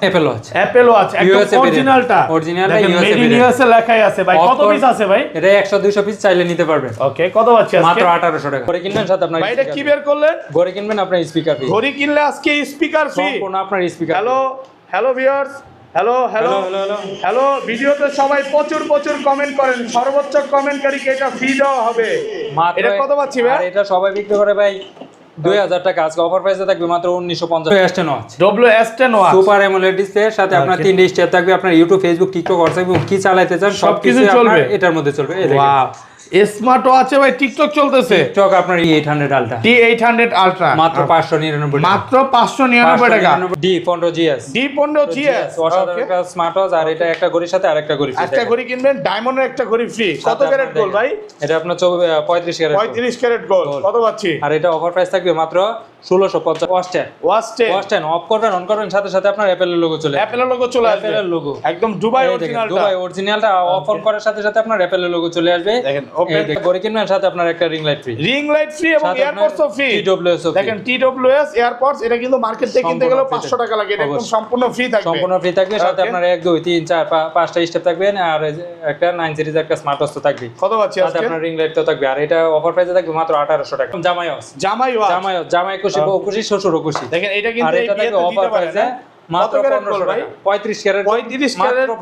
Apple watch একদম অরিজিনালটা made in USA লেখাই আছে ভাই। কত পিস আছে ভাই? এটা 100 200 পিস চাইলে নিতে পারবেন। ওকে, কত পাচ্ছি আজকে? মাত্র 1800 টাকা। ঘড়ি কিনবেন সাথে আপনার ভাই এটা কি বের করলেন? ঘড়ি কিনবেন আপনার স্পিকার ফ্রি। ঘড়ি কিনলে আজকে স্পিকার ফ্রি, সম্পূর্ণ আপনার স্পিকার। হ্যালো ভিউয়ার্স, হ্যালো ভিডিওতে সবাই প্রচুর কমেন্ট করেন, সর্বোচ্চ কমেন্টকারীকে এটা ফ্রি দেওয়া হবে। এটা কত পাচ্ছি ভাই? আর এটা সবাই বিক্রি করে ভাই 2000 টাকা। আজকে অফার প্রাইসে থাকবে মাত্র 1950 S10 watch. WS10 watch super AMOLED display সাথে আপনার 3 ডি স্টেপ থাকবে। আপনার ইউটিউব, ফেসবুক, টিকটক, হোয়াটসঅ্যাপ কি চালাতে চান সবকিছু চলবে এটার মধ্যে চলবে। এই দেখেন ওয়াও, স্মার্ট ওয়াচে ভাই টিকটক চলতেছে। টিকটক আপনার T800 আলট্রা, T800 আলট্রা মাত্র 599 মাত্র 599 টাকা। D15GS অসাধারণ একটা স্মার্ট ওয়াচ। আর এটা একটা ঘড়ির সাথে আরেকটা ঘড়ি ফ্রি। একটা ঘড়ি কিনবেন ডায়মন্ডের একটা ঘড়ি ফ্রি। কত ক্যারেট গোল্ড ভাই? এটা আপনার 35 ক্যারেট গোল্ড। কত পাচ্ছি? আর এটা অফার প্রাইস থাকবে মাত্র 1650 ওয়াচ অফ করবেন, অন করবেন সাথে সাথে আপনার অ্যাপেলের লোগো চলে আসবে। অ্যাপেলের লোগো চলে আসবে, অ্যাপেলের লোগো একদম দুবাই অরিজিনালটা অফ অন করার সাথে সাথে আপনার অ্যাপেলের লোগো চলে আসবে। দেখেন ঘড়ি কিনবেন সাথে আপনার একটা রিং লাইট ফ্রি এবং এয়ারপডসও ফ্রি। দেখেন TWS এয়ারপডস, এটা কিন্তু মার্কেট থেকে কিনতে গেলে 500 টাকা লাগে। এটা একদম সম্পূর্ণ ফ্রি থাকবে। সাথে আপনার 1 2 3 4 5টা স্টেপ থাকবে। আর একটা 9 সিরিজ একটা স্মার্ট ওয়াচ থাকবে। কত পাচ্ছি আজকে? আপনার রিং লাইট তো থাকবে। আর এটা অফার প্রাইসে থাকবে মাত্র 1800 টাকা। জামাই খুশি শ্বশুর খুশি। দেখেন এটা কিন্তু এই বিয়েতে দিতে পারে না। মাত্র 1500 টাকা। 35 ক্যারেট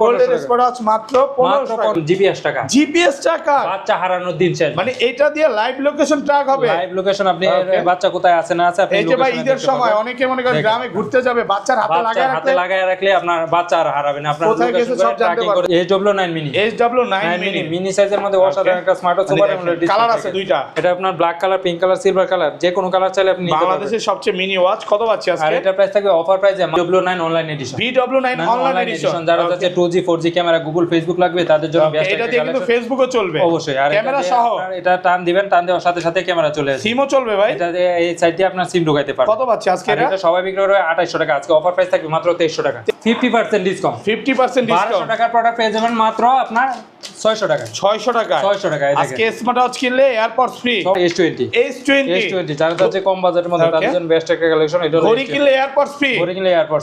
গোল্ডের স্পটস মাত্র 1500 জিপিএস টাকা। বাচ্চা হারানোর দিন শেষ। মানে এটা দিয়ে লাইভ লোকেশন ট্র্যাক হবে। লাইভ লোকেশন আপনি বাচ্চা কোথায় আছে না আছে আপনি এই যে ভাই ঈদের সময় অনেকে মনে করেন গ্রামে ঘুরতে যাবে, বাচ্চার হাতে লাগায় রাখলে আপনার বাচ্চা আর হারাবে না। আপনার কোথায় গেছে সব জানতে পারবে। HW9 মিনি মিনি সাইজের মধ্যে অসাধারণ একটা smart watch. Super AMOLED display. Colour আছে দুইটা। এটা আপনার black colour, pink colour, silver colour, যে কোনো কালার চাইলে আপনি নিতে পারবেন। বাংলাদেশের সবচেয়ে মিনি ওয়াচ। কত পাচ্ছি আজকে? আর এটা প্রাইস থাকবে অফার প্রাইসে W9 online addition. VW9 online addition. যারা যাচ্ছে 2G 4G camera, Google, Facebook লাগবে তাদের জন্য বেস্ট। এটা দিয়ে কিন্তু ফেসবুকও চলবে অবশ্যই। আর ক্যামেরা সহ এটা টান দিবেন, টান দেওয়ার সাথে সাথে ক্যামেরা চলে আসবে। সিমও চলবে ভাই। এটা এই সাইড দিয়ে আপনার সিম ঢোকাইতে পারবেন। কত পাচ্ছি আজকে? এটা সবাই বিক্রি করে 2800 টাকা। আজকে অফার প্রাইস থাকবে মাত্র 2300 টাকা। 50% ডিসকাউন্ট। 1200 টাকার প্রোডাক্ট পেয়ে যাবেন মাত্র আপনার 600 টাকা। 600 টাকা। আজকে স্মার্ট ওয়াচ কিনলে এয়ারপডস ফ্রি। S20 যারা যাচ্ছে কম বাজেটের মধ্যে তাদের জন্য বেস্ট একটা কালেকশন। এটা ঘড়ি কিনলে এয়ারপডস ফ্রি।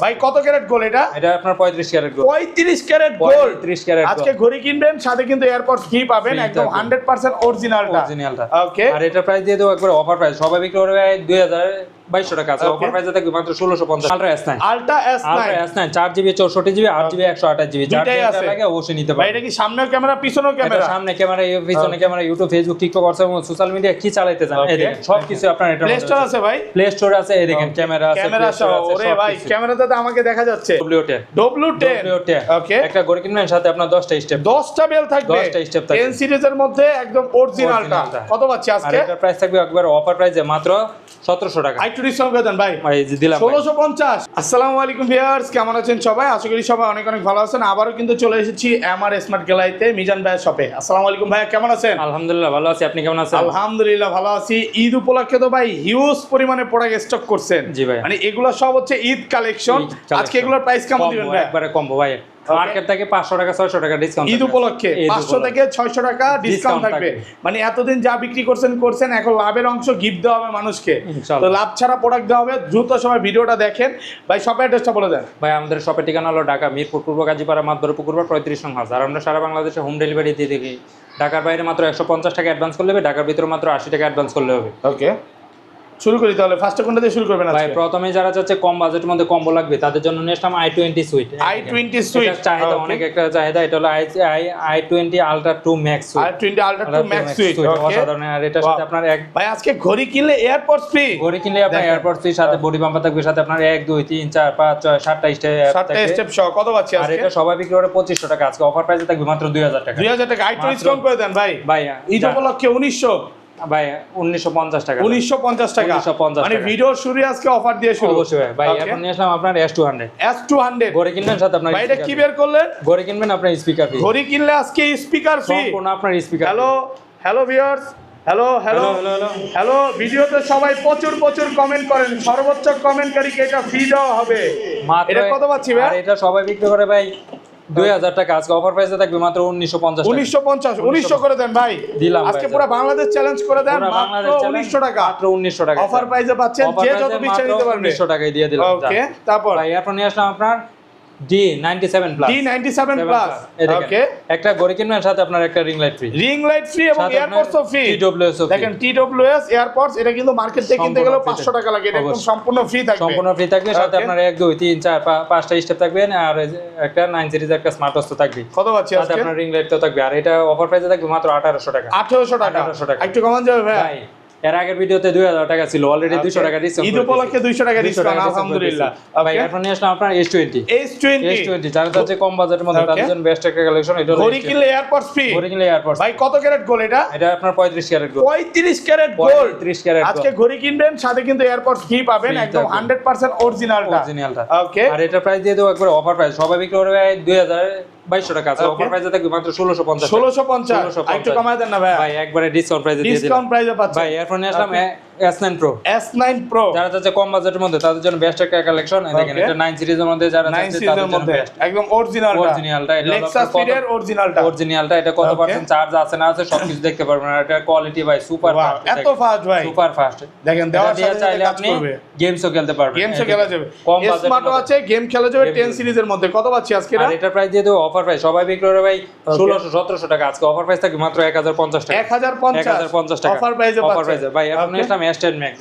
ভাই কত ক্যারেট গোল্ড এটা? এটা আপনার 35 carat gold. 35 carat gold. 30 carat. আজকে ঘড়ি কিনবেন সাথে কিন্তু এয়ারপডস ফ্রি পাবেন, একদম 100% অরিজিনালটা। ওকে। আর এটা প্রাইস দিয়ে দেব একবার অফার প্রাইস। সবাই বিক্রি করবে 2200 টাকা। আছে অফার প্রাইসে থাকবে মাত্র 1650। Ultra S9 4GB 64GB 8GB 128GB যার লাগে অবশ্যই নিতে পারেন। ভাই এটা কি সামনের ক্যামেরা পিছনের ক্যামেরা? সামনে ক্যামেরা, পিছনে camera, YouTube, Facebook, TikTok, WhatsApp, social media কি চালাতে চান এই দেখেন সবকিছু আপনার এটা। প্লে স্টোর আছে ভাই? প্লে স্টোর আছে। এই দেখেন ক্যামেরা আছে, ক্যামেরা সহ। ওরে ভাই ক্যামেরাতে তো আমাকে দেখা যাচ্ছে W10। ওকে। একটা ঘড়ি কিনবেন সাথে আপনার 10টা স্টেপ, 10টা বেল থাকবে, 10টা স্টেপ থাকবে 10 সিরিজের মধ্যে একদম অরিজিনালটা। কত পাচ্ছি আজকে? আর এটা প্রাইস থাকবে একবার অফার প্রাইসে মাত্র 1700 টাকা। আইটু ডিসকাউন্ট করে দেন ভাই। দিলাম 1650। আসসালামু আলাইকুম ভিউয়ার্স, কেমন আছেন সবাই? আশা করি সবাই অনেক ভালো আছেন। আবারো কিন্তু চলে এসেছি এমআর স্মার্ট গ্যালারিতে মিজান ভাইয়ের শপে। আসসালামু আলাইকুম ভাইয়া, কেমন আছেন? আলহামদুলিল্লাহ ভালো আছি, আপনি কেমন আছেন? আলহামদুলিল্লাহ ভালো আছি। ঈদ উপলক্ষে তো ভাই হিউজ পরিমাণে প্রোডাক্ট স্টক করছেন। জি ভাই। মানে এগুলো সব হচ্ছে ঈদ কালেকশন। আজকে এগুলোর প্রাইস কেমন দিবেন ভাই? একবারে কমবো ভাই। মার্কেট থেকে 500 টাকা 600 টাকা ডিসকাউন্ট ঈদ উপলক্ষে 500 থেকে 600 টাকা ডিসকাউন্ট থাকবে। মানে এতদিন যা বিক্রি করছেন এখন লাভের অংশ গিফট দেওয়া হবে মানুষকে। তো লাভ ছাড়া প্রোডাক্ট দেওয়া হবে। দ্রুত সময় ভিডিওটা দেখেন। ভাই শপের অ্যাড্রেসটা বলে দেন। ভাই আমাদের শপের ঠিকানা হলো ঢাকা মিরপুর পূর্ব গাজীপাড়া মাদবর পুকুরপাড় 35 নং হাউস। আর আমরা সারা বাংলাদেশে হোম ডেলিভারি দিয়ে থাকি। ঢাকার বাইরে মাত্র 150 টাকা অ্যাডভান্স করলে হবে, ঢাকার ভিতরে মাত্র 80 টাকা অ্যাডভান্স করলে হবে। ওকে, শুরু করি তাহলে। ফার্স্টে কোনটা দিয়ে শুরু করবেন আজকে? ভাই প্রথমে যারা চাচ্ছে কম বাজেটের মধ্যে কম্বো লাগবে তাদের জন্য নিয়ে আসলাম i20 সুইট। i20 সুইট চাহিদা অনেক একটা চাহিদা। এটা হলো i20 ultra 2 max sweet. i20 ultra 2 max sweet অসাধারণ। আর এটার সাথে আপনার ভাই আজকে ঘড়ি কিনলে এয়ারপডস ফ্রি। ঘড়ি কিনলে আপনার এয়ারপডস ফ্রি, সাথে বডি বাম্পার থাকবে, সাথে আপনার 1 2 3 4 5 6 7টা স্টেপ সহ। কত পাচ্ছি আজকে? আর এটা সবাই বিক্রি করে 2500 টাকা। আজকে অফার প্রাইসে থাকবে মাত্র 2000 টাকা। 2000 টাকা i20 ডিসকাউন্ট করে দেন ভাই। ভাই ঈদ উপলক্ষে 1900 ভাই 1950 টাকা। 1950 টাকা। মানে ভিডিও শুরু আজকে অফার দিয়ে শুরু। অবশ্যই ভাই। এখন নিয়ে আসলাম আপনার S200 ঘড়ি কিনবেন সাথে আপনার ভাই এটা কি বের করলেন? ঘড়ি কিনবেন আপনার স্পিকার ফ্রি। ঘড়ি কিনলে আজকে স্পিকার ফ্রি, সম্পূর্ণ আপনার স্পিকার। হ্যালো ভিউয়ার্স, হ্যালো ভিডিওতে সবাই প্রচুর কমেন্ট করেন, সর্বোচ্চ কমেন্টকারীকে এটা ফ্রি দেওয়া হবে। এটা কত পাচ্ছি ভাই? আর এটা সবাই বিক্রি করে ভাই 2000 টাকা। আজকে অফার প্রাইসে থাকবে মাত্র 1950 টাকা। 1950 করে দেন ভাই। দিলাম আজকে পুরো বাংলাদেশ চ্যালেঞ্জ করে দেন। মাত্র 1900 টাকা। মাত্র 1900 টাকা অফার প্রাইসে পাচ্ছেন। যে যত বেশি নিতে পারবে 1900 টাকায় দিয়ে দিলাম। ওকে, তারপর ভাই এখন নিয়ে আসলাম আপনার D97 প্লাস D97 প্লাস ওকে একটা ঘড়ি কিনবেন সাথে আপনার একটা রিং লাইট ফ্রি এবং এয়ারপডসও ফ্রি দেখেন TWS এয়ারপডস এটা কিন্তু মার্কেট থেকে কিনতে গেলে 500 টাকা লাগে এটা একদম সম্পূর্ণ ফ্রি থাকবে সাথে আপনার 1 2 3 4 5টা স্টেপ থাকবে আর একটা 9 সিরিজ একটা স্মার্ট ওয়াচ থাকবে কত পাচ্ছি সাথে আপনার রিং লাইট তো থাকবে আর এটা অফার প্রাইসে থাকবে মাত্র 1800 টাকা 1800 টাকা একটু কমান যাবে ভাই এর আগের ভিডিওতে 2000 টাকা ছিল অলরেডি 200 টাকা ডিসকাউন্ট ঈদ উপলক্ষে 200 টাকা ডিসকাউন্ট আলহামদুলিল্লাহ ভাই এখন নিয়ে আসলাম আপনার S20 যারা হচ্ছে কম বাজেটের মধ্যে তাদের জন্য বেস্ট একটা কালেকশন এটা ঘড়ি কিনলে এয়ারপডস ফ্রি ভাই কত ক্যারেট গোল্ড এটা আপনার 35 carat gold 35 carat gold 35 carat আজকে ঘড়ি কিনবেন সাথে কিন্তু এয়ারপডস ফ্রি পাবেন একদম 100% অরিজিনালটা ওকে আর এটা প্রাইস দিয়ে দেব একবার অফার প্রাইস সবাই বিক্রি করবে 2200 টাকা আছে অফার প্রাইসে থাকবে মাত্র 1650 একটু কমায় দেন না ভাই একবারে ডিসকাউন্ট প্রাইসে দিয়ে দিলাম ডিসকাউন্ট প্রাইসে পাচ্ছেন ভাই এরপর নিয়ে আসলাম S9 Pro যারা চাচ্ছে কম বাজেটের মধ্যে তাদের জন্য বেস্ট একটা কালেকশন দেখেন এটা 9 সিরিজের মধ্যে যারা চাচ্ছে তাদের জন্য বেস্ট একদম অরিজিনালটা এটা Lexus Speed-এর অরিজিনালটা এটা কত পার্সেন্ট চার্জ আছে না আছে সবকিছু দেখতে পারবেন আর এটা কোয়ালিটি ভাই সুপার ফাস্ট এত ফাস্ট ভাই সুপার ফাস্ট দেখেন দেওয়ার সাথে চাইলে কাজ আপনি করবে গেমসও খেলতে পারবেন গেমসও খেলা যাবে স্মার্টও আছে গেম খেলা যাবে 10 সিরিজের মধ্যে কত পাচ্ছি আজকে আর এটা প্রাইস দিয়ে দেব অফার প্রাইস সবাই বিক্রি করে ভাই 1600-1700 টাকা আজকে অফার প্রাইস থাকবে মাত্র 1050 টাকা 1050 টাকা অফার প্রাইসে ভাই এখন নিলাম S10 Max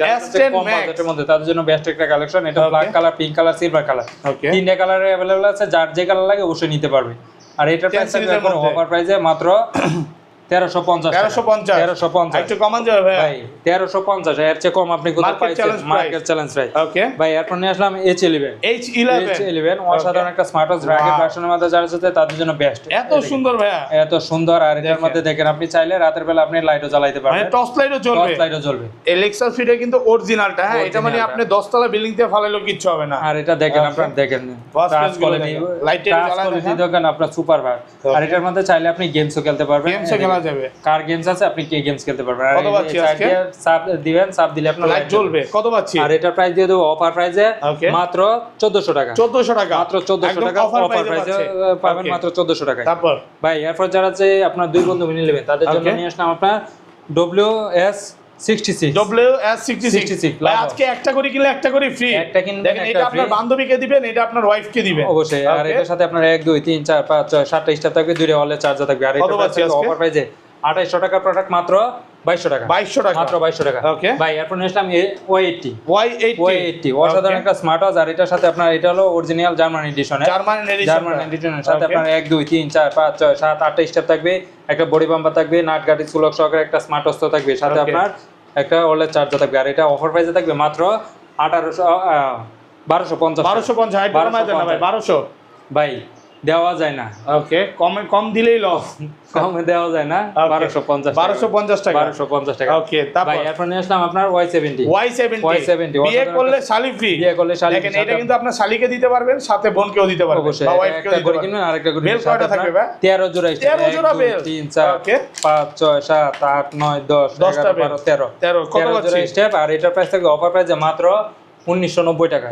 কম বাজেটের মধ্যে তাদের জন্য বেস্ট একটা কালেকশন এটা black colour pink colour silver colour তিনটা কালারে अवेलेबल আছে যার যে কালার লাগে অবশ্যই নিতে পারবে আর এটার প্রাইস থাকবে এখন অফার প্রাইসে মাত্র 1350 একটু কমান যাবে ভাই 1350 এর চেয়ে কম আপনি কোথাও পাইছেন মার্কেট চ্যালেঞ্জ প্রাইস ওকে ভাই এরপর নিয়ে আসলাম H11 অসাধারণ একটা স্মার্ট ওয়াচ রাগের ভার্সনের মধ্যে যারা আছে তাদের জন্য বেস্ট এত সুন্দর ভাইয়া এত সুন্দর আর এর মধ্যে দেখেন আপনি চাইলে রাতের বেলা আপনি লাইটও জ্বালাইতে পারবেন মানে টর্চ লাইটও জ্বলবে Lexus Speed কিন্তু অরিজিনালটা হ্যাঁ এটা মানে আপনি 10 তলা বিল্ডিং তে ফালাইলেও কিচ্ছু হবে না আর এটা দেখেন আপনারা দেখেন টাচ কোয়ালিটি লাইটের জ্বালানো দেখেন আপনারা সুপার ভাই আর এটার মধ্যে চাইলে আপনি গেমসও খেলতে পারবেন গেমসও খেলা যাবে কার গেমস আছে আপনি কি গেমস খেলতে পারবেন আর কত পাচ্ছি আজকে সাব দিবেন সাব দিলে আপনার লাইট জ্বলবে কত পাচ্ছি আর এটার প্রাইস দিয়ে দেব অফার প্রাইসে মাত্র 1400 টাকা মাত্র 1400 টাকা অফার প্রাইসে পাবেন মাত্র 1400 টাকায় তারপর ভাই এরপর যারা আছে আপনার দুই বন্ধু মিলে নেবেন তাদের জন্য নিয়ে আসলাম আপনার WS66 ভাই আজকে একটা করে কিনলে একটা করে ফ্রি একটা কিনবেন দেখেন এটা আপনার বান্ধবীকে দিবেন এটা আপনার ওয়াইফকে দিবেন অবশ্যই আর এটার সাথে আপনার 1 2 3 4 5 6 7টা স্টার থাকবে দুইটা ওয়ালে চার্জার থাকবে আর এটা অফার প্রাইসে 2800 টাকার প্রোডাক্ট মাত্র 2200 টাকা মাত্র 2200 টাকা ওকে ভাই এরপর নিলাম Y80 অসাধারণ একটা স্মার্ট ওয়াচ আর এটার সাথে আপনার এটা হলো অরিজিনাল জার্মান এডিশন এর সাথে আপনার 1 2 3 4 5 6 7 8টা স্টেপ থাকবে একটা বডি বাম্পার থাকবে নাট গাড়ি সুলক সহকারে একটা স্মার্ট ওয়াচ থাকবে সাথে আপনার একটা ওয়ালেট চার্জার থাকবে আর এটা অফার প্রাইসে থাকবে মাত্র 1250 ভাই দেওয়া যায় না ওকে কম দিলেই লস কমে দেওয়া যায় না 1250 টাকা ওকে তারপর ভাই এরপর নিয়ে আসলাম আপনার Y70 বিয়ে করলে শালি ফ্রি দেখেন এটা কিন্তু আপনার শালিকে দিতে পারবেন সাথে বোনকেও দিতে পারবেন অবশ্যই একটা করে কিনবেন আরেকটা করে বেল কয়টা থাকবে ভাই 13 জোড়া 13 বেল 3 4 5 6 7 8 9 10 11 12 13 কত পাচ্ছি স্টেপ আর এটার প্রাইস থাকবে অফার প্রাইসে মাত্র 1990 টাকা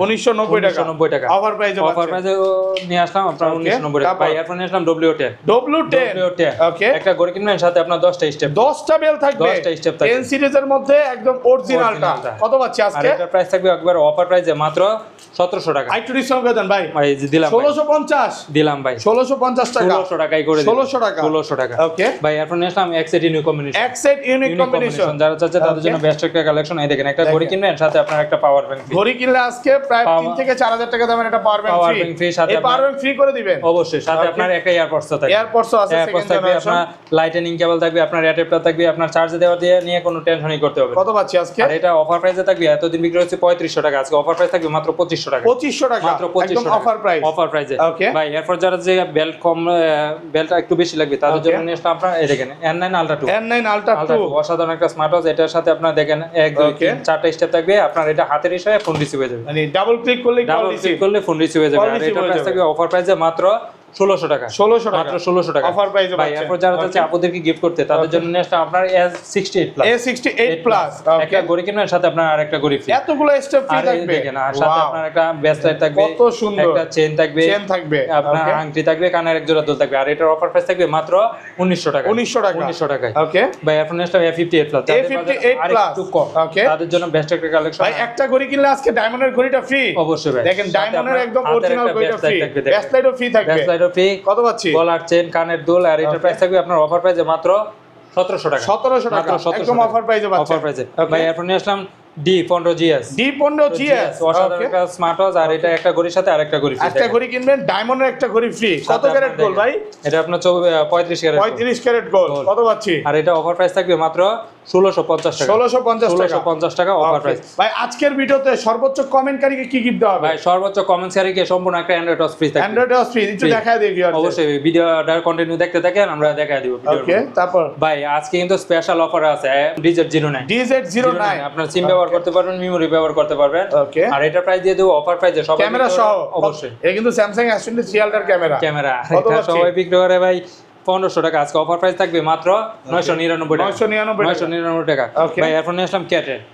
অফার প্রাইসে নিয়ে আসলাম আপনার 1990 টাকা ভাই এরপর নিয়ে আসলাম W10 ওকে একটা ঘড়ি কিনবেন সাথে আপনার 10টা স্টেপ 10টা বেল থাকবে 10টা স্টেপ থাকবে 10 সিরিজের মধ্যে একদম অরিজিনালটা কত পাচ্ছি আজকে আর এটার প্রাইস থাকবে একবার অফার প্রাইসে মাত্র 1700 টাকা একটু ডিসকাউন্ট করে দেন ভাই দিলাম 1650 দিলাম ভাই 1650 টাকা 1600 টাকাই করে দিন 1600 টাকা ওকে ভাই এরপর নিয়ে আসলাম এক্সেট ইউনিক কম্বিনেশন যারা চাচ্ছে তাদের জন্য বেস্ট একটা কালেকশন এই দেখেন একটা ঘড়ি কিনবেন সাথে আপনার একটা পাওয়ার ব্যাংক ঘড়ি কিনলে আজকে প্রায় 3 থেকে 4000 টাকা দামের একটা পাওয়ার ব্যাংক ফ্রি সাথে এই পাওয়ার ব্যাংক ফ্রি করে দিবেন অবশ্যই সাথে আপনার একটা এয়ারপডস থাকবে আছে সেকেন্ড জেনারেশন আপনার লাইটনিং কেবল থাকবে আপনার অ্যাডাপ্টার থাকবে আপনার চার্জ দেওয়া দিয়ে নিয়ে কোনো টেনশনই করতে হবে কত পাচ্ছি আজকে আর এটা অফার প্রাইসে থাকবে এতদিন বিক্রি হচ্ছে 3500 টাকা আজকে অফার প্রাইস থাকবে মাত্র 2500 টাকা মাত্র 2500 অফার প্রাইসে ভাই এরপর যারা যে বেল্ট কম বেল্টটা একটু বেশি লাগবে তাদের জন্য নিয়ে আসলাম আপনার এই দেখেন N9 Ultra 2 অসাধারণ একটা স্মার্ট ওয়াচ এটার সাথে আপনার দেখেন 1 2 3 4টা স্টেপ থাকবে আপনার এটা হাতের ইশারায় ফোন রিসিভ হয়ে যাবে মানে ডাবল ক্লিক করলে ফোন রিসিভ হয়ে যাবে আর এটা প্রাইস থাকবে অফার প্রাইসে মাত্র 1600 টাকা 1600 টাকা মাত্র 1600 টাকা অফার প্রাইসে ভাই এরপর যারা চাচ্ছে আপুদেরকে গিফট করতে তাদের জন্য নেক্সট আপনার S68 প্লাস A68 প্লাস একটা ঘড়ি কিনবেন সাথে আপনার আরেকটা ঘড়ি ফ্রি এতগুলো স্টেপ ফ্রি থাকবে দেখেন আর সাথে আপনার একটা ব্রেসলেট থাকবে কত সুন্দর একটা চেন থাকবে আপনার আংটি থাকবে কানের এক জোড়া দুল থাকবে আর এটার অফার প্রাইস থাকবে মাত্র 1900 টাকা 1900 টাকায় ওকে ভাই এরপর next A58 plus A58 plus ওকে তাদের জন্য বেস্ট একটা কালেকশন ভাই একটা ঘড়ি কিনলে আজকে ডায়মন্ডের ঘড়িটা ফ্রি অবশ্যই ভাই দেখেন ডায়মন্ডের একদম অরিজিনাল ঘড়িটা ফ্রি ব্রেসলেটও ফ্রি থাকবে ব্রেসলেটও ফ্রি কত পাচ্ছি গলার চেন কানের দুল আর এটার প্রাইস থাকবে আপনার অফার প্রাইসে মাত্র 1700 টাকা 1700 টাকা একদম অফার প্রাইসে পাচ্ছেন অফার প্রাইসে ভাই এরপর নিয়ে আসলাম D15GS D15GS অসাধারণ একটা স্মার্ট ওয়াচ আর এটা একটা ঘড়ির সাথে আরেকটা ঘড়ি ফ্রি একটা ঘড়ি কিনবেন ডায়মন্ডের একটা ঘড়ি ফ্রি কত ক্যারেট গোল্ড ভাই এটা আপনার 35 ক্যারেট 35 ক্যারেট গোল্ড কত পাচ্ছি আর এটা অফার প্রাইস থাকবে মাত্র 1650 টাকা 1650 টাকা অফার প্রাইস ভাই আজকের ভিডিওতে সর্বোচ্চ কমেন্টকারীকে কি গিফট দেওয়া হবে ভাই সর্বোচ্চ কমেন্টকারীকে সম্পূর্ণ একটা অ্যান্ড্রয়েড ওয়াচ ফ্রি থাকবে অ্যান্ড্রয়েড ওয়াচ ফ্রি একটু দেখায় দিই ভিউয়ারদের অবশ্যই ভিডিওটা কন্টিনিউ দেখতে থাকেন আমরা দেখায় দিব ভিডিও ওকে তারপর ভাই আজকে কিন্তু স্পেশাল অফার আছে DZ09 DZ09 আপনার সিম ব্যবহার করতে পারবেন মেমরি ব্যবহার করতে পারবেন ওকে আর এটা প্রাইস দিয়ে দেব অফার প্রাইসে সবাই ক্যামেরা সহ অবশ্যই এটা কিন্তু Samsung S23 আলট্রার ক্যামেরা এটা সবাই বিক্রি করে ভাই 1500 টাকা আজকে অফার প্রাইস থাকবে মাত্র 999 টাকা ভাই এরপর নিয়ে আসলাম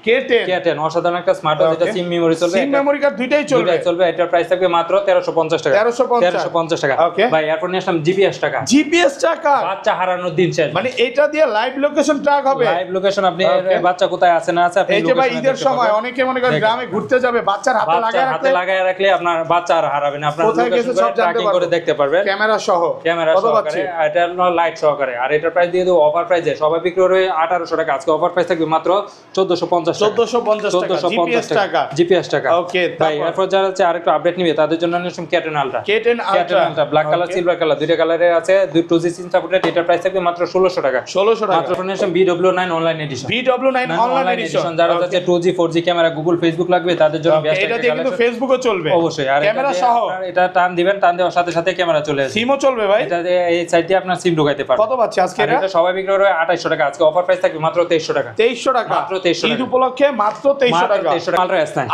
K10 অসাধারণ একটা স্মার্ট ওয়াচ এটা সিম মেমরি চলবে সিম মেমরি কার্ড দুইটাই চলবে এটার প্রাইস থাকবে মাত্র 1350 টাকা 1350 টাকা ভাই এরপর নিয়ে আসলাম GPS টাকা বাচ্চা হারানোর দিন শেষ মানে এটা দিয়ে লাইভ লোকেশন ট্র্যাক হবে লাইভ লোকেশন আপনি বাচ্চা কোথায় আছে না আছে আপনি এই যে ভাই ঈদের সময় অনেকে মনে করেন গ্রামে ঘুরতে যাবে বাচ্চার হাতে লাগায় রাখলে আপনার বাচ্চা আর হারাবে না আপনার কোথায় গেছে সব ট্র্যাকিং করে দেখতে পারবেন ক্যামেরা সহকারে এটা লাইট সহকারে আর এটার প্রাইস দিয়ে দেব অফার প্রাইসে সবাই বিক্রি করে 1800 টাকা আজকে অফার প্রাইস থাকবে মাত্র 1450 টাকা GPS টাকা ওকে ভাই এরপর যারা আছে আরেকটু আপডেট নিবে তাদের জন্য নিলাম K10 Ultra black colour silver colour দুইটা কালারে আছে 2G সিম সাপোর্টেড এটার প্রাইস থাকবে মাত্র 1600 টাকা মাত্র নিলাম BW9 online addition online addition যারা আছে 2G 4G camera Google Facebook লাগবে তাদের জন্য বেস্ট এটা দিয়ে কিন্তু ফেসবুকও চলবে অবশ্যই আর ক্যামেরা সহ এটা টান দিবেন টান দেওয়ার সাথে সাথে ক্যামেরা চলে আসবে সিমও চলবে ভাই এটা এই সাইড দিয়ে আপনার সিম ঢোকাইতে পারবেন কত পাচ্ছি আজকে এটা সবাই বিক্রি করে 2800 টাকা আজকে অফার প্রাইস থাকবে মাত্র 2300 টাকা 2300 টাকা মাত্র 2300 ঈদ উপলক্ষে মাত্র 2300 টাকা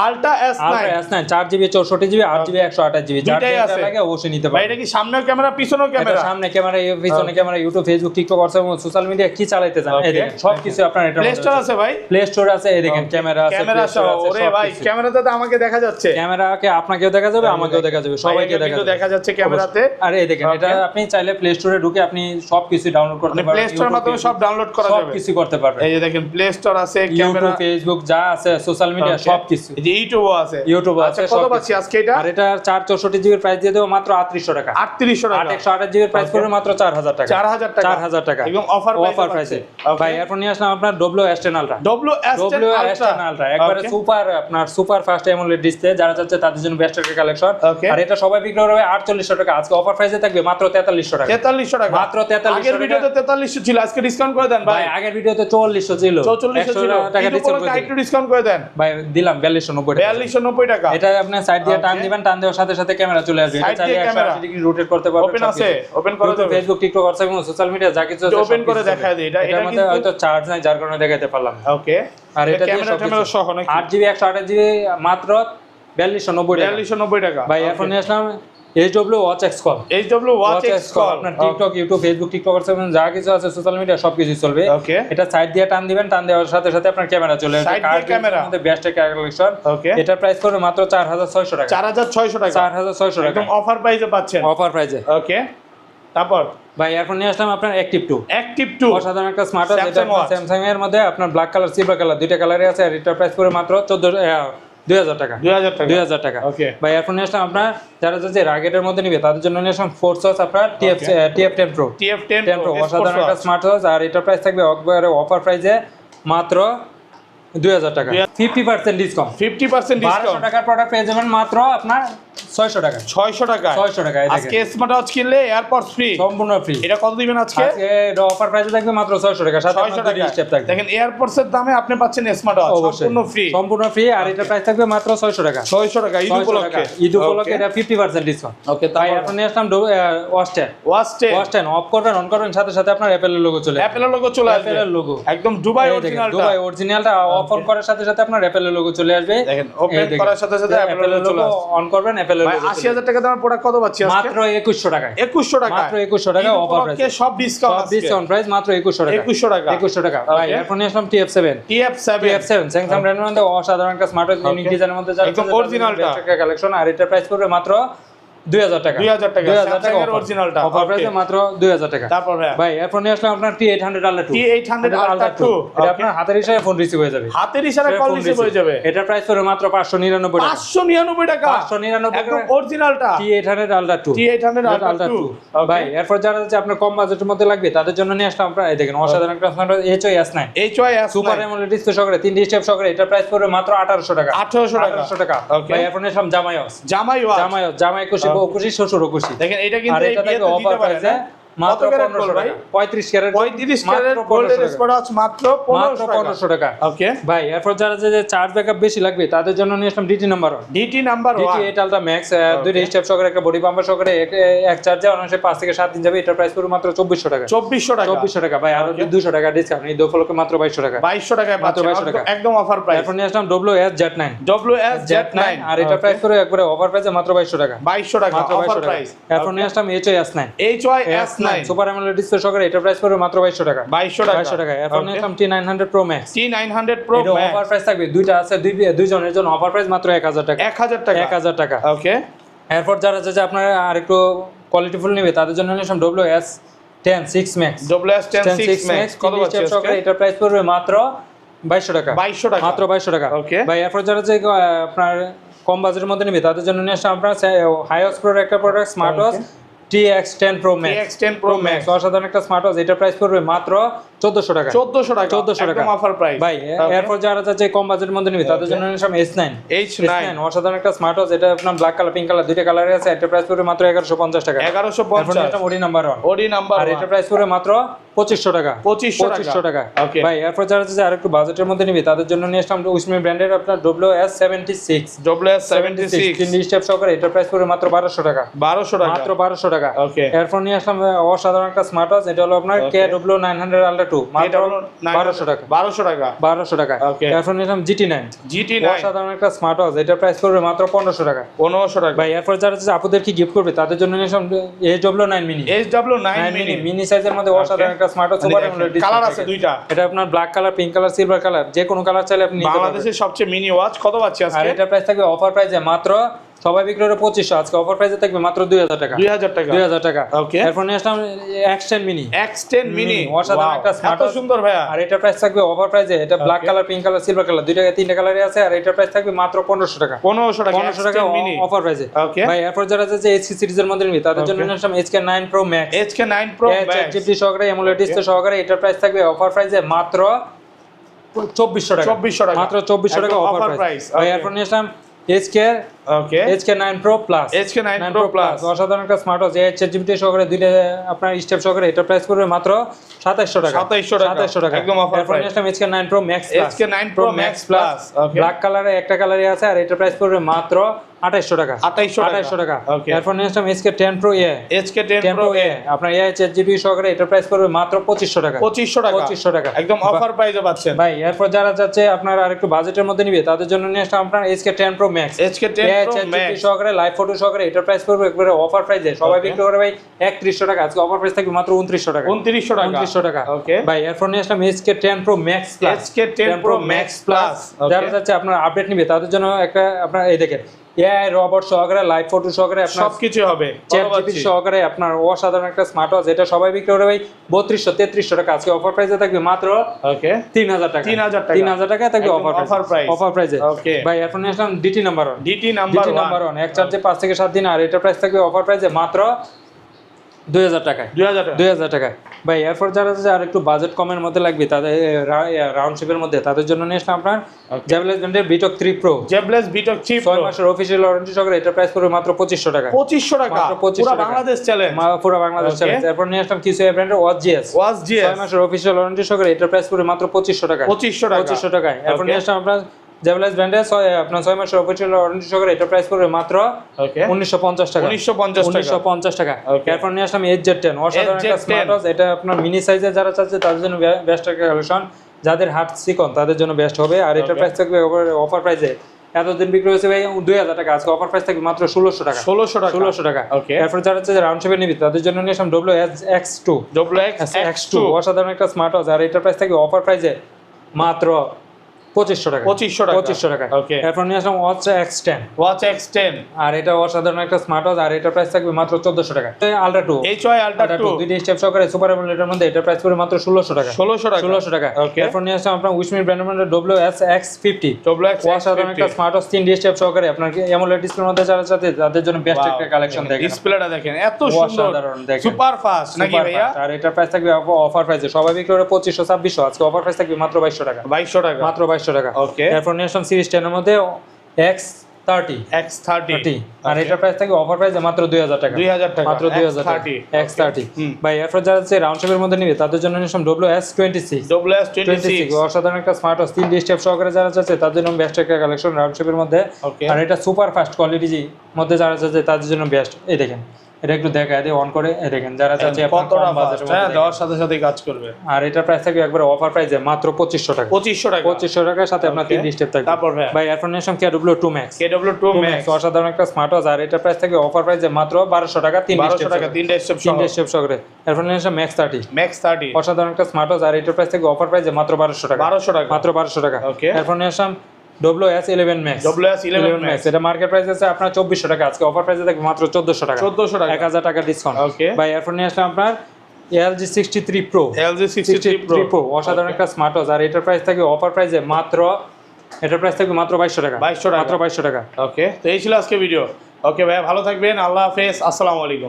Ultra S9 4GB 64GB 8GB 128GB যার লাগে অবশ্যই নিতে পারবেন ভাই এটা কি সামনের ক্যামেরা পিছনের ক্যামেরা সামনে ক্যামেরা পিছনে camera YouTube Facebook TikTok WhatsApp এবং সোশ্যাল মিডিয়া কি চালাতে চান এই দেখেন সবকিছু আপনার এটা প্লে স্টোর আছে ভাই প্লে স্টোর আছে এই দেখেন ক্যামেরা আছে ক্যামেরা সহ ওরে ভাই ক্যামেরাতে তো আমাকে দেখা যাচ্ছে ক্যামেরাকে আপনাকেও দেখা যাবে আমাকেও দেখা যাবে সবাইকে দেখা যাচ্ছে ক্যামেরাতে আর এই দেখেন এটা আপনি চাইলে প্লে স্টোরে ঢুকে আপনি সবকিছু ডাউনলোড করতে পারবেন প্লে স্টোরের মাধ্যমে সব ডাউনলোড করা যাবে সবকিছু করতে পারবেন এই যে দেখেন প্লে স্টোর আছে ক্যামেরা ফেসবুক যা আছে সোশ্যাল মিডিয়া সবকিছু এই যে ইউটিউবও আছে আছে কত পাচ্ছি আজকে এটা আর এটা 464GB এর প্রাইস দিয়ে দেব মাত্র 3800 টাকা 3800 টাকা 128GB এর প্রাইস পড়বে মাত্র 4000 টাকা 4000 টাকা এবং অফার প্রাইসে ভাই এরপর নিয়ে আসলাম আপনার WS10 Ultra একবারে সুপার ফাস্ট অ্যামোলেড ডিসপ্লে যারা চাচ্ছে তাদের জন্য বেস্ট একটা কালেকশন আর এটা সবাই বিক্রি করবে 4800 টাকা আজকে অফার প্রাইসে থাকবে মাত্র 4300 টাকা 4300 টাকা মাত্র 4300 আগের ভিডিওতে 4300 ছিল আজকে ডিসকাউন্ট করে দেন ভাই আগের ভিডিওতে 4400 ছিল 4400 ছিল টাকা ডিসকাউন্ট করে একটু ডিসকাউন্ট করে দেন ভাই দিলাম 4290 টাকা এটা আপনি সাইড দিয়ে টান দিবেন টান দেওয়ার সাথে সাথে ক্যামেরা চলে আসবে এটা চাইলে 180 ডিগ্রি রোটেট করতে পারবেন ওপেন আছে ওপেন করে দেন ফেসবুক টিকটক হোয়াটসঅ্যাপ এবং সোশ্যাল মিডিয়া যা কিছু আছে ওপেন করে দেখায় দেই এটা মধ্যে হয়তো চার্জ নাই যার কারণে দেখাইতে পারলাম ওকে আর এটা দিয়ে ক্যামেরা সহ নাকি 8GB 128GB মাত্র 4290 টাকা ভাই এখন নিয়ে আসলাম HW Watch X Call আপনার TikTok YouTube Facebook TikTok WhatsApp যা কিছু আছে সোশ্যাল মিডিয়া সবকিছু চলবে এটা সাইড দিয়ে টান দিবেন টান দেওয়ার সাথে সাথে আপনার ক্যামেরা চলে আসবে ক্যামেরার মধ্যে বেস্ট একটা কালেকশন এটার প্রাইস পড়বে মাত্র 4600 টাকা 4600 টাকা একদম অফার প্রাইসে পাচ্ছেন অফার প্রাইসে ওকে তারপর ভাই এরপর নিয়ে আসলাম আপনার Active 2 অসাধারণ একটা স্মার্ট ওয়াচ যেটা স্যামসাং এর মধ্যে আপনার ব্ল্যাক কালার সিলভার কালার দুইটা কালারে আছে আর এটার প্রাইস পড়বে মাত্র 2000 টাকা ওকে ভাই এরপর নিয়ে আসলাম আপনার যারা যাচ্ছে রাগেটের মধ্যে নিবে তাদের জন্য নিয়ে আসলাম ফোর্স ওয়াচ আপনার TF10 Pro অসাধারণ একটা স্মার্ট ওয়াচ আর এটার প্রাইস থাকবে অফার প্রাইসে মাত্র 2000 টাকা 50% ডিসকাউন্ট 1200 টাকার প্রোডাক্ট পেয়ে যাবেন মাত্র আপনার 600 টাকা 600 টাকা আজকে স্মার্ট ওয়াচ কিনলে এয়ারপডস ফ্রি সম্পূর্ণ ফ্রি এটা কত দিবেন আজকে এটা অফার প্রাইসে থাকবে মাত্র 600 টাকা সাথে আপনার দুটো স্টেপ থাকবে দেখেন এয়ারপডস এর দামে আপনি পাচ্ছেন স্মার্ট ওয়াচ সম্পূর্ণ ফ্রি আর এটা প্রাইস থাকবে মাত্র 600 টাকা ঈদ উপলক্ষে এটা 50% ডিসকাউন্ট ওকে তাই এখন নিয়ে আসলাম ওয়াচ 10 অফ করবেন অন করবেন সাথে সাথে আপনার অ্যাপেলের লোগো চলে আসবে একদম দুবাই অরিজিনালটা অফ অন করার সাথে সাথে আপনার অ্যাপেলের লোগো চলে আসবে দেখেন ওপেন করার সাথে সাথে অ্যাপেলের লোগো অন করবেন অ্যাভেলেবল। ভাই 80000 টাকা দামের প্রোডাক্ট কত পাচ্ছি আজকে? মাত্র 2100 টাকায়। 2100 টাকা, মাত্র 2100 টাকা অফার প্রাইস। সব ডিসকাউন্ট, সব ডিসকাউন্ট প্রাইস মাত্র 2100 টাকা। 2100 টাকা, 2100 টাকা। ভাই এরপর নিয়ে আসলাম TF7। স্যামসাং ব্র্যান্ডের মধ্যে অসাধারণ একটা স্মার্ট ওয়াচ ইউনিক ডিজাইনের মধ্যে যাচ্ছে, একদম অরিজিনালটা কালেকশন। আর এটা প্রাইস করবে মাত্র 2000 টাকা। 2000 টাকা স্যামসাং এর অরিজিনালটা অফার প্রাইসে মাত্র 2000 টাকা। তারপর ভাই এরপর নিয়ে আসলাম আপনার T800 Ultra 2। T800 Ultra 2 এটা আপনার হাতের ইশারায় ফোন রিসিভ হয়ে যাবে। হাতের ইশারায় কল রিসিভ হয়ে যাবে। এটা প্রাইস পড়বে মাত্র 599 টাকা। 599 টাকা, 599 টাকা একদম অরিজিনালটা T800 Ultra 2। T800 Ultra 2 ভাই এরপর যারা হচ্ছে আপনার কম বাজেটের মধ্যে লাগবে তাদের জন্য নিয়ে আসলাম আপনারা, এই দেখেন অসাধারণ একটা smart watch HOS9। Super AMOLED display সহকারে 3D স্টেপ সহকারে এটা প্রাইস পড়বে মাত্র 1800 টাকা। 1800 টাকা। ভাই এরপর নিয়ে আসলাম জামাই ওয়াচ খুশি শ্বশুর খুশি। দেখেন এটা কিন্তু আর এটা থাকবে অফার প্রাইসে মাত্র 1500 টাকা। 35 ক্যারেট গোল্ডের স্পট মাত্র 1500 টাকা। ওকে ভাই এরপর যারা যে চার্জ ব্যাকআপ বেশি লাগবে তাদের জন্য নিয়ে আসলাম DT number 1। DT number 1 DT8 Ultra Max, দুইটা স্টেপ সহকারে একটা বডি পাম্পার সহকারে এক চার্জে অনায়াসে 5 থেকে 7 দিন যাবে। এটা প্রাইস পড়বে মাত্র 2400 টাকা। 2400 টাকা। ভাই আর 200 টাকা ডিসকাউন্ট, এই দোফলকে মাত্র 2200 টাকা। 2200 টাকায় মাত্র 2200 টাকা একদম অফার প্রাইস। এরপর নিয়ে আসলাম WS-Z9। WS-Z9 আর এটা প্রাইস করে একবারে অফার প্রাইসে মাত্র 2200 টাকা। 2200 টাকা অফার প্রাইস। এরপর নিয়ে আসলাম HOS9 সুপার অ্যামোলেড ডিসপ্লে সহকারে এটা প্রাইস পড়বে মাত্র 2200 টাকা। 2200 টাকা। এরপর নিয়ে আসলাম T900 Pro Max। T900 Pro Max offer price থাকবে, দুইটা আছে, দুইজনের জন্য অফার প্রাইস মাত্র 1000 টাকা। 1000 টাকা। ওকে। এরপর যারা যে আপনারা আর একটু কোয়ালিটিফুল নেবে তাদের জন্য নিলাম WS10 6 Max। WS10 6 Max কত পাচ্ছি আজকে? এটা প্রাইস পড়বে মাত্র 2200 টাকা। 2200 টাকা, মাত্র 2200 টাকা। ওকে। ভাই এরপর যারা যে আপনার কম বাজেটের মধ্যে নেবে তাদের জন্য নিয়ে আসলাম আপনার হাইওস প্রোর একটা product smart watch TX10 Pro Max। TX10 Pro Max অসাধারণ একটা স্মার্ট ওয়াচ, এটা প্রাইস পড়বে মাত্র 1400 টাকা। 1400 টাকা একদম অফার প্রাইস। ভাই এরপর যারা যাচ্ছে কম বাজেটের মধ্যে নেবে তাদের জন্য নিলাম H9 অসাধারণ একটা স্মার্ট ওয়াচ। এটা আপনার ব্ল্যাক কালার পিঙ্ক কালার দুইটা কালারে আছে। এটা প্রাইস পড়বে মাত্র 1150 টাকা। 1150। এটা ওডি নাম্বার 1 আর এটা প্রাইস পড়বে মাত্র 2500 টাকা। 2500 টাকা। ওকে। ভাই এরপর যারা যাচ্ছে আর একটু বাজেটের মধ্যে নেবে তাদের জন্য নিয়ে আসলাম উসমি ব্র্যান্ডের আপনার WS76 3D স্টেপ সহকারে এটা প্রাইস পড়বে মাত্র 1200 টাকা। 1200 টাকা। ওকে। এরপর নিয়ে আসলাম অসাধারণ একটা স্মার্ট ওয়াচ, এটা হলো আপনার KW900 Ultra 2 মাত্র 1200 টাকা। 1200 টাকা। এরপর নিয়ে আসলাম GT9 অসাধারণ একটা স্মার্ট ওয়াচ, এটা প্রাইস পড়বে মাত্র 1500 টাকা। 1500 টাকা। ভাই এরপর যারা আপুদের কি গিফট করবে তাদের জন্য নিয়ে আসলাম HW9 মিনি সাইজের মধ্যে অসাধারণ একটা smart watch. Super AMOLED display colour আছে দুইটা, এটা আপনার black colour pink colour silver colour যে কোনো কালার চাইলে আপনি নিতে পারবেন। বাংলাদেশের সবচেয়ে মিনি ওয়াচ কত পাচ্ছি আজকে? আর এটা প্রাইস থাকবে অফার প্রাইসে মাত্র, সবাই বিক্রি করে 2500, আজকে অফার প্রাইসে থাকবে মাত্র 2000 টাকা। 2000 টাকা। ওকে। এরপর নিয়ে আসলাম X10 মিনি অসাধারণ একটা স্মার্ট ওয়াচ, সুন্দর ভাইয়া। আর এটা প্রাইস থাকবে অফার প্রাইসে, এটা black colour pink colour silver colour দুইটা তিনটা কালারে আছে। আর এটা প্রাইস থাকবে মাত্র 1500 টাকা। 1500 টাকা অফার প্রাইসে। ওকে। ভাই এরপর যারা যে HC সিরিজের মধ্যে নিবে তাদের জন্য নিয়ে আসলাম HK9 Pro Max। HK9 Pro Max GP সহকারে অ্যামোলেড ডিসপ্লে সহকারে এটা প্রাইস থাকবে অফার প্রাইসে মাত্র 2400 টাকা। মাত্র 2400 টাকা অফার প্রাইস। ভাই এরপর নিয়ে আসলাম HK9 Pro Plus অসাধারণ একটা স্মার্ট ওয়াচ, জিপি সহকারে দুইটা আপনার স্টেপ সহকারে এটা প্রাইস পড়বে মাত্র 2700 টাকা। 2700 টাকা একদম অফার প্রাইস। এরপর HK9 Pro Max Plus black কালারে একটা কালারে আছে। আর এটা প্রাইস পড়বে মাত্র 2800 টাকা। 2800 টাকা। এরপর নিলাম HK10 Pro A আপনার AI 8GB সহকারে এটা প্রাইস পড়বে মাত্র 2500 টাকা। 2500 টাকা একদম অফার প্রাইসে পাচ্ছেন। ভাই এরপর যারা যাচ্ছে আপনার আর একটু বাজেটের মধ্যে নিবে তাদের জন্য নিয়ে আসলাম আপনার HK10 Pro Max সহকারে লাইভ ফটো সহকারে এটা প্রাইস পড়বে একবারে অফার প্রাইসে, সবাই বিক্রি করে ভাই 3100 টাকা, আজকে অফার প্রাইস থাকবে মাত্র 2900 টাকা। 2900 টাকা। ওকে। ভাই এরপর নিয়ে আসলাম HK10 Pro Max Plus যারা যাচ্ছে আপনার আপডেট নিবে তাদের জন্য একটা আপনার এই দেখেন AI রোবট সহকারে লাইভ ফটো সহকারে আপনার সবকিছু হবে, চ্যাটজিপিটি সহকারে আপনার অসাধারণ একটা স্মার্ট ওয়াচ, এটা সবাই বিক্রি করে ভাই 3200-3300 টাকা, আজকে অফার প্রাইসে থাকবে মাত্র 3000 টাকা। 3000 টাকা থাকবে অফার প্রাইসে। ওকে। ভাই এখন নিয়ে আসলাম DT নাম্বার 1 এক চার্জে 5 থেকে 7 দিন, আর এটা প্রাইস থাকবে অফার প্রাইসে মাত্র 2000 টাকা। 2000 টাকা। ভাই এরপর যারা আর একটু বাজেট কমের মধ্যে লাগবে তাদের রাউন্ড শেপের মধ্যে তাদের জন্য নিয়ে আসলাম আপনার জেবলেস ব্র্যান্ডের VTOC 3 Pro 6 মাসের অফিশিয়াল ওয়ারেন্টি সহকারে এটা প্রাইস পড়বে মাত্র 2500 টাকা। 2500 টাকা পুরো বাংলাদেশ চ্যালেঞ্জ। পুরো বাংলাদেশ চ্যালেঞ্জ। এরপর নিয়ে আসলাম কিসুয়া ব্র্যান্ডের ওয়াচ GS 6 মাসের অফিশিয়াল ওয়ারেন্টি সহকারে এটা প্রাইস পড়বে মাত্র 2500 টাকা। 2500 টাকা। এরপর নিয়ে আসলাম আপনার জেবলেস ব্র্যান্ডের আপনার 6 মাসের অফিশিয়াল ওয়ারেন্টি সহকারে এটা প্রাইস পড়বে মাত্র 1950 টাকা। 1950 টাকা। এরপর নিয়ে আসলাম HZ10 অসাধারণ একটা স্মার্ট ওয়াচ, এটা আপনার মিনি সাইজে যারা চাচ্ছে তাদের জন্য বেস্ট একটা কালেকশন, যাদের হাত চিকন তাদের জন্য বেস্ট হবে। আর এটা প্রাইস থাকবে অফার প্রাইসে এতদিন বিক্রি হয়েছে ভাই 2000 টাকা, আজকে অফার প্রাইস থাকবে মাত্র 1600 টাকা। 1600 টাকা। ওকে। এরপর যারা হচ্ছে রাউন্ড শেপে নিবি তাদের জন্য নিয়ে আসলাম WX2 WX2 অসাধারণ একটা স্মার্ট ওয়াচ, আর এটার প্রাইস থাকবে অফার প্রাইসে মাত্র 2500 টাকা। 2500 টাকা। ওকে। এরপর নিয়ে আসলাম Watch X10 আর এটা অসাধারণ একটা স্মার্ট ওয়াচ, আর এটার প্রাইস থাকবে মাত্র 1400 টাকা। আলট্রা 2 HY Ultra 2 দুইটা স্টেপ সহকারে সুপার অ্যামোলেডের মধ্যে এটার প্রাইস পড়ে মাত্র 1600 টাকা। 1600 টাকা। ওকে। এরপর নিয়ে আসলাম আপনার উইশমির ব্র্যান্ডের WSX50 WX50 অসাধারণ একটা স্মার্ট ওয়াচ 3D স্টেপ সহকারে আপনার অ্যামোলেড ডিসপ্লের মধ্যে যারা চাচ্ছে তাদের জন্য বেস্ট একটা কালেকশন দেখেন। ডিসপ্লেটা দেখেন এত সুন্দর, অসাধারণ দেখেন, সুপার ফাস্ট নাকি ভাইয়া? আর এটার প্রাইস থাকবে অফার প্রাইসে সবাই বিক্রি করে 2500 2600, আজকে অফার প্রাইস থাকবে মাত্র 2200 টাকা। 2200 টাকা মাত্র 2200 টাকা। ওকে। এরপর নিয়ে আসলাম সিরিজ 10 এর মধ্যে X30 আর এটার প্রাইস থাকবে অফার প্রাইসে মাত্র 2000 টাকা। 2000 টাকা মাত্র 2000 টাকা। X30 ভাই এরপর যারা হচ্ছে রাউন্ড শেপের মধ্যে নিবে তাদের জন্য নিয়ে আসলাম WS26 অসাধারণ একটা স্মার্ট ওয়াচ 3D স্টেপ সহকারে যারা চাচ্ছে তাদের জন্য বেস্ট একটা কালেকশন রাউন্ড শেপের মধ্যে। আর এটা সুপার ফাস্ট কোয়ালিটি মধ্যে যারা চাচ্ছে তাদের জন্য বেস্ট। এই দেখেন এটা একটু দেখায় দিয়ে অন করে এই দেখেন যারা চাচ্ছে কতটা বাজেটের মধ্যে দেওয়ার সাথে সাথে কাজ করবে। আর এটার প্রাইস থাকবে একবার অফার প্রাইসে মাত্র 2500 টাকা। 2500 টাকার সাথে আপনার 3D স্টেপ থাকবে। তারপর ভাই এরপর নিয়ে আসলাম KW2 Max অসাধারণ একটা স্মার্ট ওয়াচ, আর এটার প্রাইস থাকবে অফার প্রাইসে মাত্র 1200 টাকা। 3D স্টেপ সহকারে। এরপর নিয়ে আসলাম Max30 অসাধারণ একটা স্মার্ট ওয়াচ, আর এটার প্রাইস থাকবে অফার প্রাইসে মাত্র 1200 টাকা। মাত্র 1200 টাকা। এরপর নিয়ে আসলাম WS11 Max এটা মার্কেট প্রাইস আছে আপনার 2400 টাকা, আজকে অফার প্রাইসে থাকবে মাত্র 1400 টাকা। 1000 টাকা ডিসকাউন্ট। ভাই এরপর নিয়ে আসলাম আপনার LG63 Pro অসাধারণ একটা স্মার্ট ওয়াচ, আর এটার প্রাইস থাকবে অফার প্রাইসে মাত্র এটার প্রাইস থাকবে মাত্র 2200 টাকা। মাত্র 2200 টাকা। ওকে, তো এই ছিল আজকে ভিডিও। ওকে ভাইয়া ভালো থাকবেন, আল্লাহ হাফেজ, আসসালামু আলাইকুম।